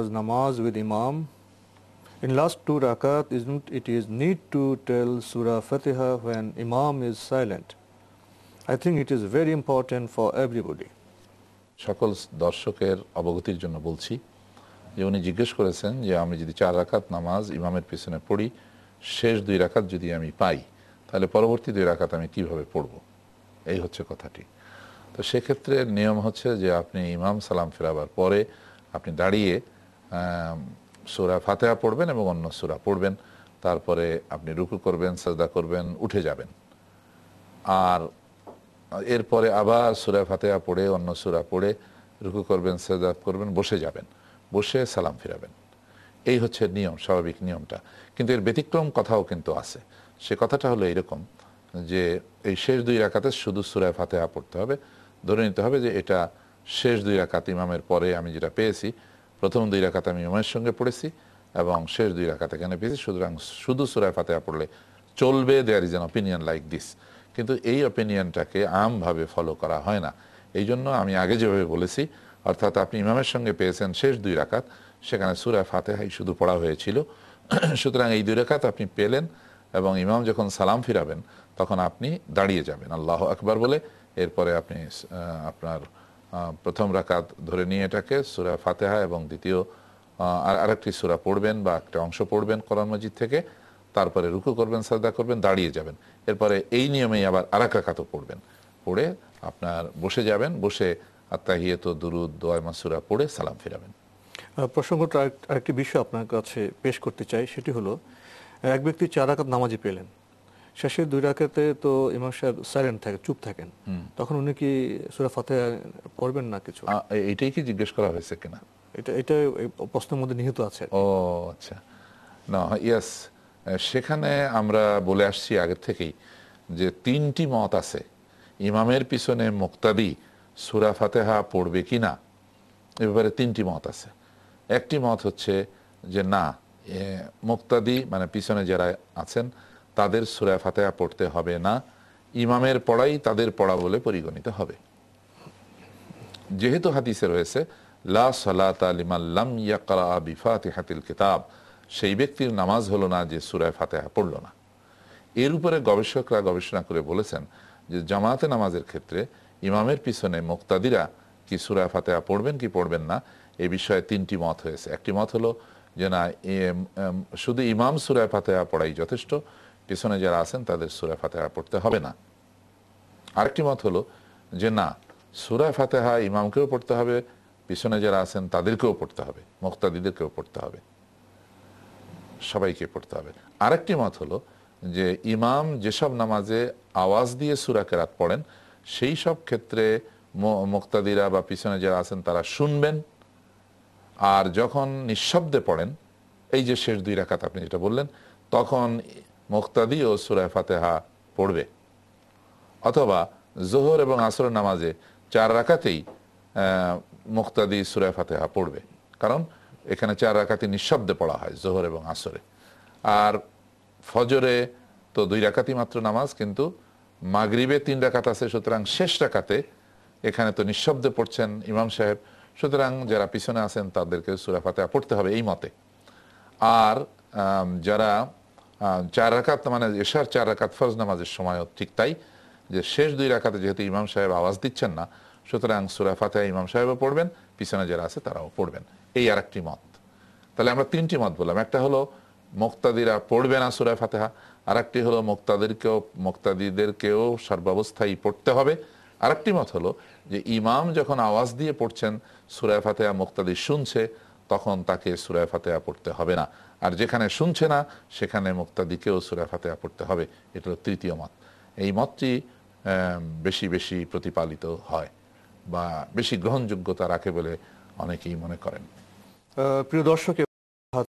namaz with Imam. In last two rakat, isn't it is need to tell Surah Fatiha when Imam is silent. I think it is very important for everybody. সকল দর্শকের অবগতির জন্য বলছি যে উনি জিজ্ঞেস করেছেন যে আমি যদি 4 রাকাত নামাজ ইমামের পিছনে পড়ি, শেষ 2 রাকাত যদি আমি পাই, তাহলে পরবর্তী 2 রাকাত আমি কিভাবে পড়ব, এই হচ্ছে কথাটি। তো সেক্ষেত্রে নিয়ম হচ্ছে যে আপনি ইমাম সালাম ফেরাবার পরে আপনি দাঁড়িয়ে সূরা ফাতিহা পড়বেন এবং অন্য সূরা পড়বেন, তারপরে আপনি রুকু করবেন, সাজদা করবেন, উঠে যাবেন, আর এরপরে আবার সূরা ফাতিহা পড়ে অন্য সূরা পড়ে রুকু করবেন, সাজদা করবেন, বসে যাবেন, বসে সালাম ফিরাবেন। এই হচ্ছে নিয়ম, স্বাভাবিক নিয়মটা। কিন্তু এর ব্যতিক্রম কথাও কিন্তু আছে। সে কথাটা হলো এরকম যে এই শেষ 2 রাকাতে শুধু সূরা ফাতিহা পড়তে হবে। ধরে নিতে হবে যে এটা শেষ 2 রাকাত ইমামের পরে আমি যেটা পেয়েছি, প্রথম 2 রাকাত আমি ইমামের সঙ্গে পড়েছি এবং শেষ 2 রাকাত এখানে পেয়েছি, সুতরাং শুধু সূরা ফাতিহা পড়লে চলবে। There is an opinion like this. কিন্তু এই অপিনিয়নটাকে আমভাবে ফলো করা হয় না। এই জন্য আমি আগে যেভাবে বলেছি, অর্থাৎ আপনি ইমামের সঙ্গে পেয়েছেন শেষ 2 রাকাত, সেখানে সূরা ফাতিহাই শুধু পড়া হয়েছিল। সুতরাং এই 2 রাকাত আপনি পেলেন এবং ইমাম যখন সালাম ফিরাবেন তখন আপনি দাঁড়িয়ে যাবেন আল্লাহু আকবার বলে। এরপরে আপনি আপনার প্রথম রাকাত ধরে নিয়ে এটাকে সূরা ফাতিহা এবং দ্বিতীয় আরেকটি সূরা পড়বেন বা একটা অংশ পড়বেন কোরআন মাজিদ থেকে, তারপরে রুকু করবেন, সাজদা করবেন, দাঁড়িয়ে যাবেন। এরপরে এই নিয়মেই আবার আরেক রাকাতও পড়বেন, পড়ে আপনার বসে যাবেন, বসে আত্তাহিয়াত, দুরুদ, দোয়া, মাসুরা পড়ে সালাম ফিরাবেন। প্রসঙ্গটা আরেকটি বিষয় আপনার কাছে পেশ করতে চাই, সেটি হলো এক ব্যক্তি 4 রাকাত নামাজই পেলেন, শেষের 2 রাকাতে তো ইমাম সাহেব সাইলেন্ট থাকে, চুপ থাকেন, তখন উনি কি সূরা ফাতিহা পড়বেন না কিছু? এইটাই কি জিজ্ঞেস করা হয়েছে কিনা? এটা প্রশ্নের মধ্যে নিহিত আছে। ও আচ্ছা, না, ইয়েস। সেখানে আমরা বলে আসছি আগের থেকেই যে 3টি মত আছে ইমামের পিছনে মুক্তাদি সূরা ফাতিহা পড়বে কিনা, এ ব্যাপারে 3টি মত আছে। একটি মত হচ্ছে যে না, মুক্তাদি মানে পিছনে যারা আছেন তাদের সূরা ফাতিহা পড়তে হবে না, ইমামের পড়াই তাদের পড়া বলে পরিগণিত হবে। যেহেতু হাদিসে রয়েছে লা সালাতা লিমান লাম ইয়াকরা বিফাতিহাতিল কিতাব, সেই ব্যক্তির নামাজ হলো না যে সূরা ফাতিহা পড়ল না। এর উপরে গবেষকরা গবেষণা করে বলেছেন যে জামাতে নামাজের ক্ষেত্রে ইমামের পিছনে মুক্তাদিরা কি সূরা ফাতিহা পড়বেন কি পড়বেন না, এই বিষয়ে 3টি মত হয়েছে। একটি মত হলো যে না, শুধু ইমাম সূরা ফাতিহা পড়াই যথেষ্ট, পিছনে যারা আছেন তাদের সূরা ফাতিহা পড়তে হবে না। আরেকটি মত হলো যে না, সূরা ফাতিহা ইমামকেও পড়তে হবে, পিছনে যারা আছেন তাদেরকেও পড়তে হবে, মুক্তাদিদেরকেও পড়তে হবে, সবাইকে পড়তে হবে। আরেকটি মত হলো যে ইমাম যেসব নামাজে আওয়াজ দিয়ে সূরা কেরাত পড়েন সেই সব ক্ষেত্রে মুক্তাদিরা বা পিছনে যারা আছেন তারা শুনবেন, আর যখন নিঃশব্দে পড়েন, এই যে শেষ 2 রাকাত আপনি যেটা বললেন, তখন মুক্তাদি ও সূরা ফাতিহা পড়বে। অথবা যোহর এবং আসরের নামাজে 4 রাকাতেই মুক্তাদি সূরা ফাতিহা পড়বে, কারণ এখানে 4 রাকাতই নিঃশব্দে পড়া হয় যোহর এবং আসরে। আর ফজরে তো 2 রাকাতই মাত্র নামাজ, কিন্তু মাগরিবে 3 রাকাত আছে, সুতরাং শেষ রাকাতে এখানে তো নিঃশব্দে পড়ছেন ইমাম সাহেব, সুতরাং যারা পিছনে আছেন তাদেরকে সূরা ফাতিহা পড়তে হবে এই মতে। আর যারা 4 রাকাত মানে এশার 4 রাকাত ফরজ নামাজের সময়ও ঠিক তাই, যে শেষ 2 রাকাতে যেহেতু ইমাম সাহেব আওয়াজ দিচ্ছেন না, সুতরাং সূরা ফাতিহা ইমাম সাহেবও পড়বেন, পিছনে যারা আছে তারাও পড়বেন, এই আরেকটি মত। তাহলে আমরা 3টি মত বললাম। একটা হলো মুক্তাদিরা পড়বে না সূরা ফাতিহা, আরেকটি হলো মুক্তাদিদেরকেও সর্বাবস্থায় পড়তে হবে, আরেকটি মত হলো যে ইমাম যখন আওয়াজ দিয়ে পড়ছেন সূরা ফাতিহা মুক্তাদি শুনছে, তখন তাকে সূরা ফাতিহা পড়তে হবে না, আর যেখানে শুনছে না সেখানে মুক্তাদিকেও সূরা ফাতিহা পড়তে হবে। এটা হলো 3য় মত। এই মতটি বেশি বেশি প্রতিপালিত হয় বা বেশি গ্রহণযোগ্যতা রাখে বলে অনেকেই মনে করেন। প্রিয় দর্শক,